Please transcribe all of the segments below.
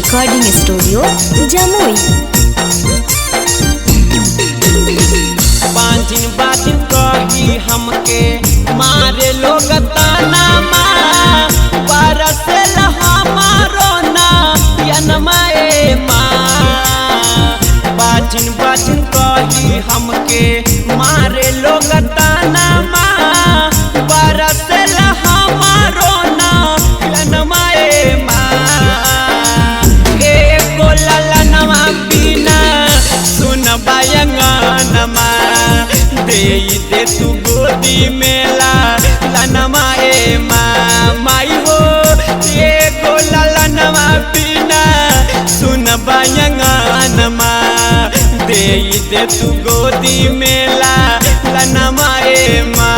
Recording studio Jamui. बाजिन बाजिन कही हमके मारे लोग ताना माँ बरसेल हमारो ना यनमाए माँ। बाजिन बाजिन कही हमके मारे लोग ताना माँ बरसेल हमारो ना यनमाए माँ। एको ललनवा बिना सुन बायंगनमा दे दे तू गोदी मेला लनमा ए माँ। माई हो एको ललनवा बिना सुन बायंगनमा दे दे तू गोदी मेला लनमा ए माँ।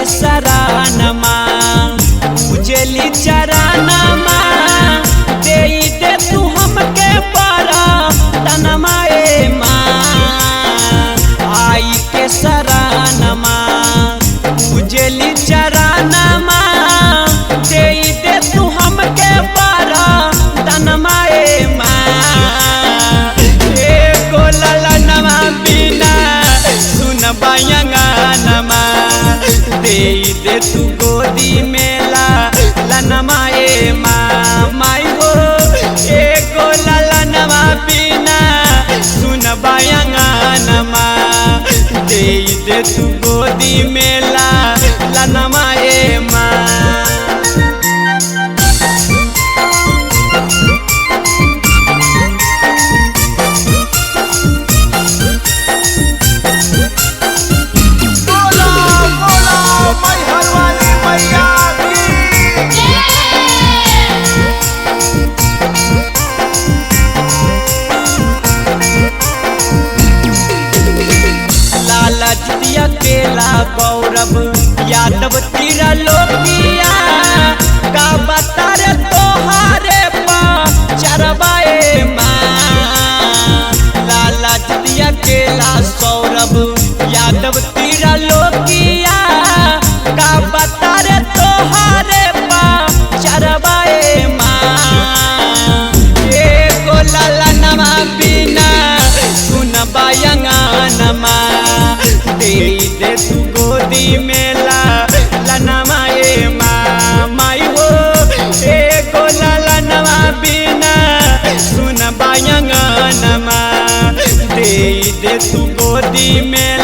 सरानमा उजली चरानमा दे दे तू हमके पारा तनमा ए माँ। आई के सरानमा उजली चरानमा दे दे तू हमके पारा तनमा ए माँ। एको ललनवा बिना सुन बायंगनमा दे दे तू गोदी मेला लनमा ए माँ। माई हो एको ललनवा बिना सुन बायंगनमा दे दे तू गोदी मेला लनमा ए माँ। जितिया केला गौरव यादव तीरा लोकिया का बतर तोहारे पा चरवाए माँ। लाला जितिया केला सौरभ यादव तीरा लोकिया का बतर तोहारे पा चरवाए माँ। एको ललनवा बिना सुन बायंगनमा दे दे तू गोदी मेला लनमा ए माँ। माई हो एको ललनवा बिना सुन बायंगनमा दे दे तू गोदी मेला